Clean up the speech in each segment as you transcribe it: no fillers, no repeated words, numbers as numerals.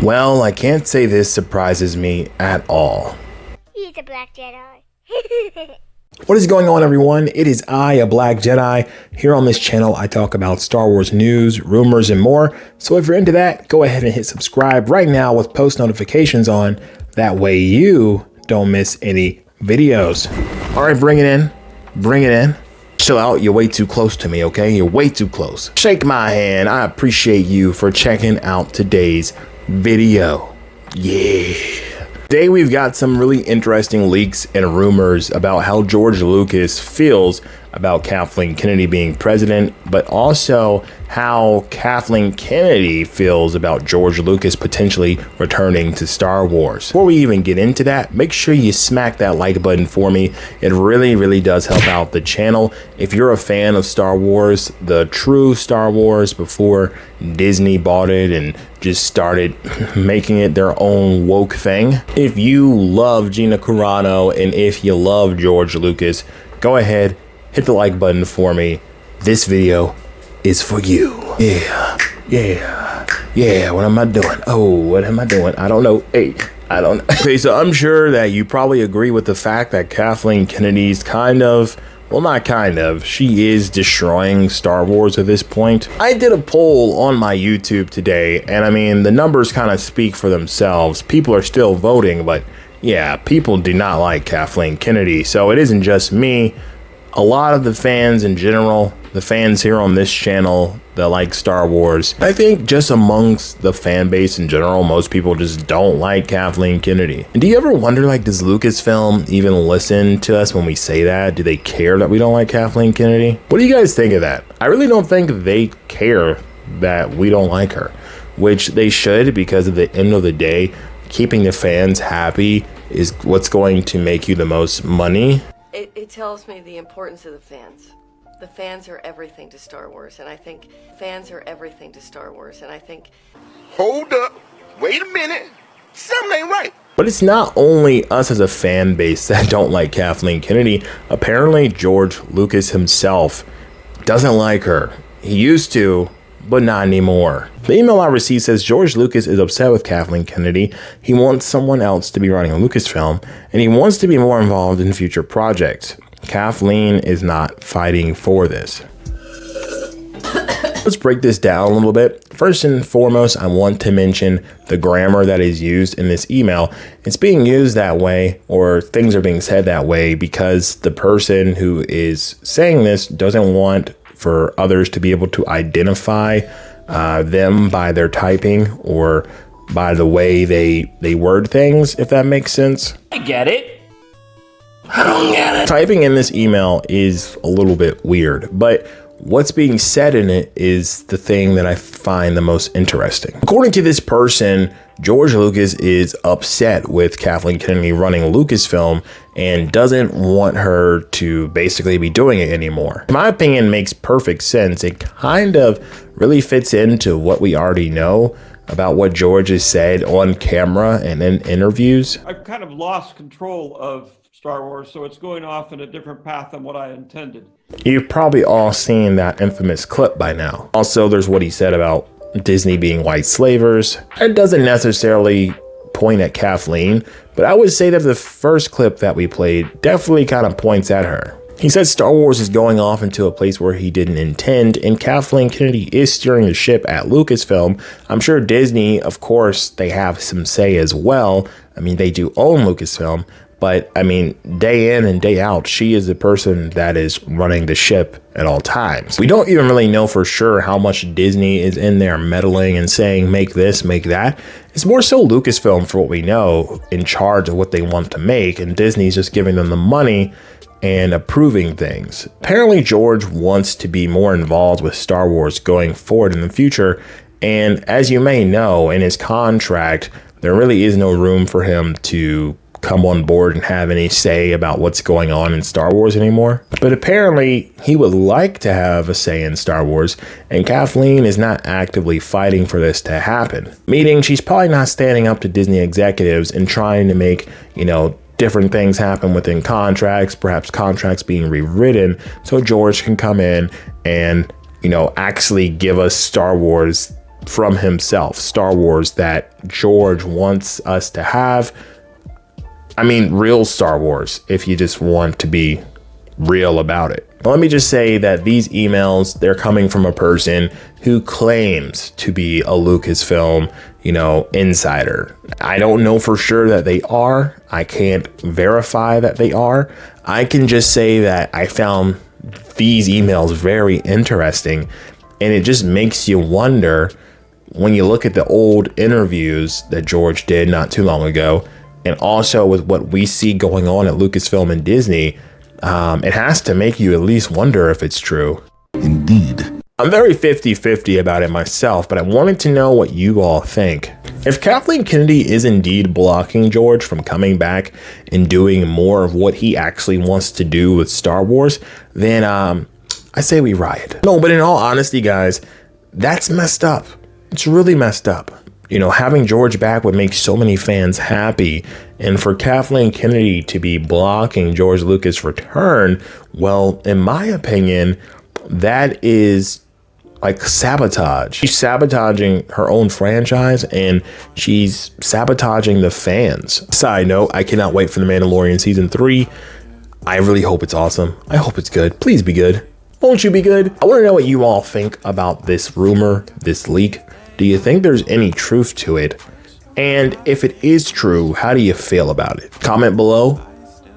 Well, I can't say this surprises me at all. He's a Black Jedi. What is going on, everyone? It is I, A Black Jedi. Here on this channel, I talk about Star Wars news, rumors, and more. So if you're into that, go ahead and hit subscribe right now with post notifications on. That way you don't miss any videos. All right, bring it in. Bring it in. Chill out, you're way too close to me, okay? You're way too close. Shake my hand. I appreciate you for checking out today's video. Yeah. Today we've got some really interesting leaks and rumors about how George Lucas feels about Kathleen Kennedy being president, but also how Kathleen Kennedy feels about George Lucas potentially returning to Star Wars. Before we even get into that, make sure you smack that like button for me. It really does help out the channel. If you're a fan of Star Wars, the true Star Wars before Disney bought it and just started making it their own woke thing. If you love Gina Carano and if you love George Lucas, go ahead, hit the like button for me. This video is for you. Yeah, what am I doing? Oh, what am I doing? I don't know. Hey, I don't know. Okay, so I'm sure that you probably agree with the fact that Kathleen Kennedy's she is destroying Star Wars at this point. I did a poll on my YouTube today, and I mean, the numbers kind of speak for themselves. People are still voting, but yeah, people do not like Kathleen Kennedy. So it isn't just me. A lot of the fans in general, the fans here on this channel that like Star Wars, I think just amongst the fan base in general, most people just don't like Kathleen Kennedy. And do you ever wonder, like, does Lucasfilm even listen to us when we say that? Do they care that we don't like Kathleen Kennedy? What do you guys think of that? I really don't think they care that we don't like her, which they should, because at the end of the day, keeping the fans happy is what's going to make you the most money. It tells me the importance of the fans. The fans are everything to Star Wars, and I think fans are everything to Star Wars, and I think... Hold up. Wait a minute. Something ain't right. But it's not only us as a fan base that don't like Kathleen Kennedy. Apparently, George Lucas himself doesn't like her. He used to, but not anymore. The email I received says George Lucas is upset with Kathleen Kennedy. He wants someone else to be running Lucasfilm, and he wants to be more involved in future projects. Kathleen is not fighting for this. Let's break this down a little bit. First and foremost, I want to mention the grammar that is used in this email. It's being used that way, or things are being said that way, because the person who is saying this doesn't want for others to be able to identify them by their typing or by the way they word things, if that makes sense. I get it. I don't get it. Typing in this email is a little bit weird, but what's being said in it is the thing that I find the most interesting. According to this person, George Lucas is upset with Kathleen Kennedy running Lucasfilm and doesn't want her to basically be doing it anymore. In my opinion, makes perfect sense. It kind of really fits into what we already know about what George has said on camera and in interviews. I've kind of lost control of Star Wars, so it's going off in a different path than what I intended. You've probably all seen that infamous clip by now. Also, there's what he said about Disney being white slavers. It doesn't necessarily point at Kathleen, but I would say that the first clip that we played definitely kind of points at her. He said Star Wars is going off into a place where he didn't intend, and Kathleen Kennedy is steering the ship at Lucasfilm. I'm sure Disney, of course, they have some say as well. I mean, they do own Lucasfilm, but I mean, day in and day out, she is the person that is running the ship at all times. We don't even really know for sure how much Disney is in there meddling and saying, make this, make that. It's more so Lucasfilm, for what we know, in charge of what they want to make, and Disney's just giving them the money and approving things. Apparently, George wants to be more involved with Star Wars going forward in the future, and as you may know, in his contract, there really is no room for him to come on board and have any say about what's going on in Star Wars anymore. But apparently he would like to have a say in Star Wars, and Kathleen is not actively fighting for this to happen. Meaning she's probably not standing up to Disney executives and trying to make, different things happen within contracts, perhaps contracts being rewritten so George can come in and, actually give us Star Wars from himself, Star Wars that George wants us to have. I mean, real Star Wars, if you just want to be real about it. But let me just say that these emails, they're coming from a person who claims to be a Lucasfilm, insider. I don't know for sure that they are. I can't verify that they are. I can just say that I found these emails very interesting, and it just makes you wonder when you look at the old interviews that George did not too long ago, and also with what we see going on at Lucasfilm and Disney, it has to make you at least wonder if it's true. Indeed. I'm very 50-50 about it myself, but I wanted to know what you all think. If Kathleen Kennedy is indeed blocking George from coming back and doing more of what he actually wants to do with Star Wars, then I say we riot. No, but in all honesty, guys, that's messed up. It's really messed up. Having George back would make so many fans happy. And for Kathleen Kennedy to be blocking George Lucas' return, well, in my opinion, that is like sabotage. She's sabotaging her own franchise, and she's sabotaging the fans. Side note, I cannot wait for The Mandalorian season 3. I really hope it's awesome. I hope it's good. Please be good. Won't you be good? I want to know what you all think about this rumor, this leak. Do you think there's any truth to it? And if it is true, how do you feel about it? Comment below.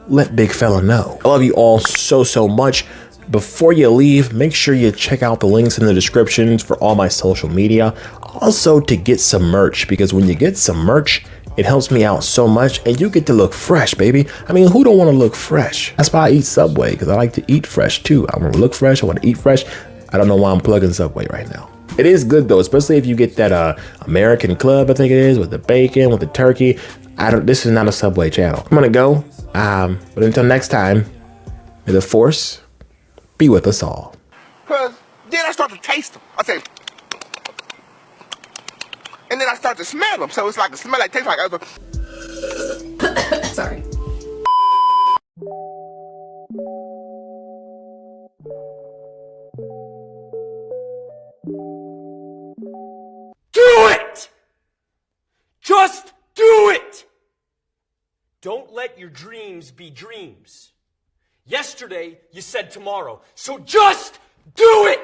Let Big Fella know. I love you all so much. Before you leave, make sure you check out the links in the descriptions for all my social media. Also to get some merch, because when you get some merch, it helps me out so much, and you get to look fresh, baby. I mean, who don't want to look fresh? That's why I eat Subway, because I like to eat fresh too. I want to look fresh, I want to eat fresh. I don't know why I'm plugging Subway right now. It is good though, especially if you get that American Club, I think it is, with the bacon, with the turkey. This is not a Subway channel. I'm gonna go, but until next time, may the Force be with us all. Cause then I start to taste them. I say, and then I start to smell them. So it's like a smell that tastes like other. Sorry. Do it! Just do it! Don't let your dreams be dreams. Yesterday, you said tomorrow, so just do it!